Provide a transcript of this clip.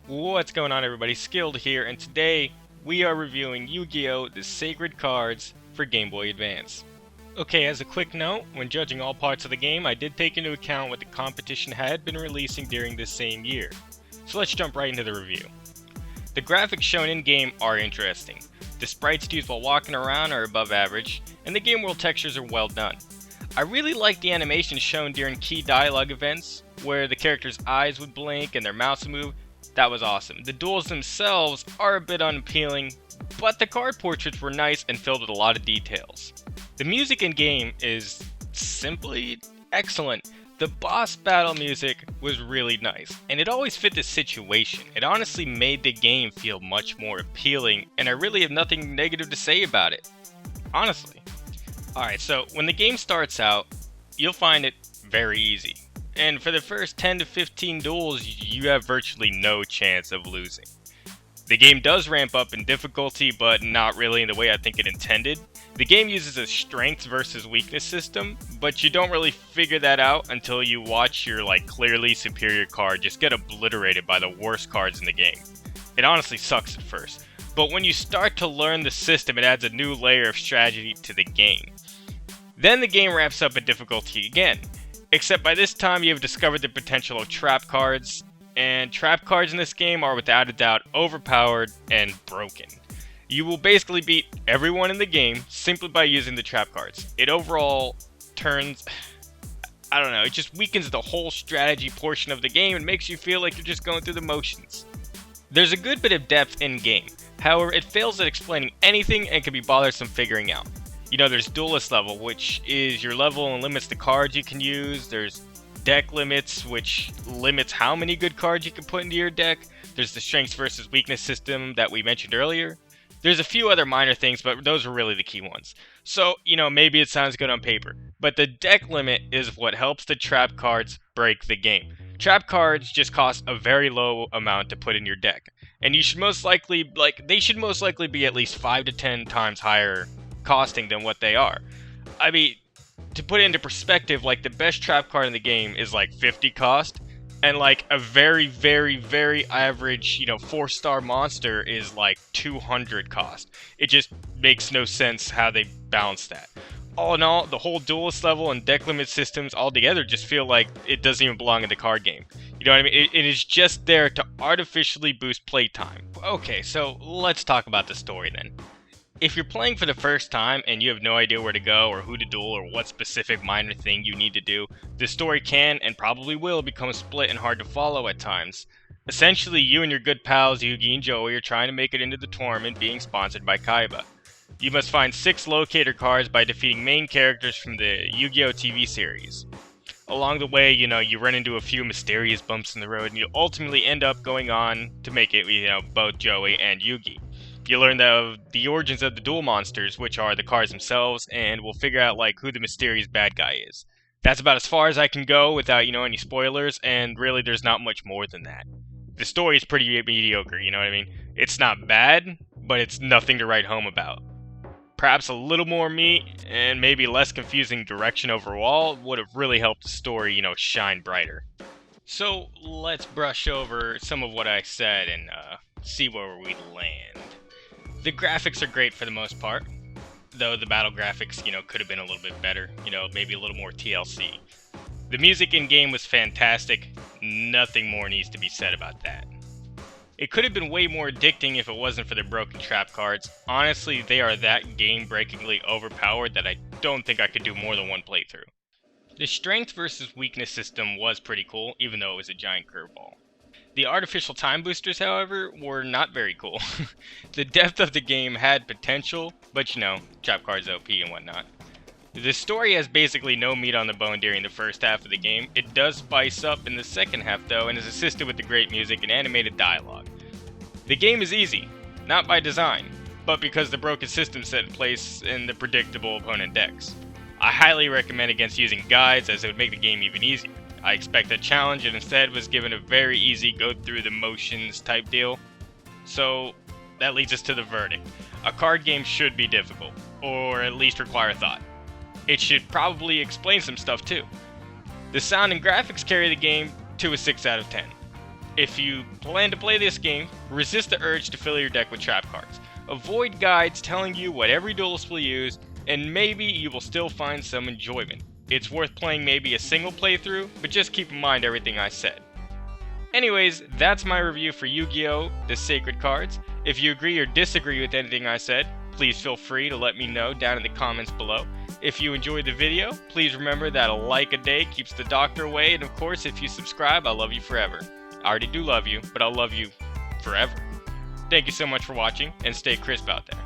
What's going on, everybody? Skilled here, and today we are reviewing Yu-Gi-Oh! The Sacred Cards for Game Boy Advance. Okay, as a quick note, when judging all parts of the game, I did take into account what the competition had been releasing during this same year. So let's jump right into the review. The graphics shown in-game are interesting. The sprites used while walking around are above average, and the game world textures are well done. I really like the animations shown during key dialogue events, where the characters' eyes would blink and their mouths would move. That was awesome. The duels themselves are a bit unappealing, but the card portraits were nice and filled with a lot of details. The music in-game is simply excellent. The boss battle music was really nice, and it always fit the situation. It honestly made the game feel much more appealing, and I really have nothing negative to say about it. Honestly. Alright, so when the game starts out, you'll find it very easy. And for the first 10 to 15 duels, you have virtually no chance of losing. The game does ramp up in difficulty, but not really in the way I think it intended. The game uses a strength versus weakness system, but you don't really figure that out until you watch your clearly superior card just get obliterated by the worst cards in the game. It honestly sucks at first, but when you start to learn the system, it adds a new layer of strategy to the game. Then the game ramps up in difficulty again, except by this time you have discovered the potential of trap cards, and trap cards in this game are without a doubt overpowered and broken. You will basically beat everyone in the game simply by using the trap cards. It overall turns, it just weakens the whole strategy portion of the game and makes you feel like you're just going through the motions. There's a good bit of depth in game, however it fails at explaining anything and can be bothersome figuring out. There's duelist level, which is your level and limits the cards you can use. There's deck limits, which limits how many good cards you can put into your deck. There's the strengths versus weakness system that we mentioned earlier. There's a few other minor things, but those are really the key ones. So, maybe it sounds good on paper, but the deck limit is what helps the trap cards break the game. Trap cards just cost a very low amount to put in your deck, and you should most likely, they should most likely be at least 5 to 10 times higher costing than what they are. I mean, to put it into perspective, the best trap card in the game is 50 cost, and a very, very, very average, 4-star monster is 200 cost. It just makes no sense how they balance that. All in all, the whole duelist level and deck limit systems altogether just feel like it doesn't even belong in the card game. You know what I mean? It is just there to artificially boost playtime. Okay, so let's talk about the story then. If you're playing for the first time and you have no idea where to go or who to duel or what specific minor thing you need to do, the story can and probably will become split and hard to follow at times. Essentially, you and your good pals Yugi and Joey are trying to make it into the tournament being sponsored by Kaiba. You must find 6 locator cards by defeating main characters from the Yu-Gi-Oh! TV series. Along the way, you run into a few mysterious bumps in the road and you ultimately end up going on to make it, both Joey and Yugi. You learn the origins of the duel monsters, which are the cards themselves, and we'll figure out who the mysterious bad guy is. That's about as far as I can go without any spoilers, and really there's not much more than that. The story is pretty mediocre, you know what I mean? It's not bad, but it's nothing to write home about. Perhaps a little more meat and maybe less confusing direction overall would have really helped the story, shine brighter. So let's brush over some of what I said and see where we land. The graphics are great for the most part, though the battle graphics, could have been a little bit better, maybe a little more TLC. The music in-game was fantastic, nothing more needs to be said about that. It could have been way more addicting if it wasn't for the broken trap cards. Honestly, they are that game-breakingly overpowered that I don't think I could do more than one playthrough. The strength versus weakness system was pretty cool, even though it was a giant curveball. The artificial time boosters, however, were not very cool. The depth of the game had potential, but trap cards OP and whatnot. The story has basically no meat on the bone during the first half of the game. It does spice up in the second half though, and is assisted with the great music and animated dialogue. The game is easy, not by design, but because the broken system set in place in the predictable opponent decks. I highly recommend against using guides, as it would make the game even easier. I expect a challenge and instead was given a very easy go through the motions type deal. So that leads us to the verdict. A card game should be difficult, or at least require thought. It should probably explain some stuff too. The sound and graphics carry the game to a 6 out of 10. If you plan to play this game, resist the urge to fill your deck with trap cards. Avoid guides telling you what every duelist will use, and maybe you will still find some enjoyment. It's worth playing maybe a single playthrough, but just keep in mind everything I said. Anyways, that's my review for Yu-Gi-Oh! The Sacred Cards. If you agree or disagree with anything I said, please feel free to let me know down in the comments below. If you enjoyed the video, please remember that a like a day keeps the doctor away, and of course, if you subscribe, I'll love you forever. I already do love you, but I'll love you forever. Thank you so much for watching, and stay crisp out there.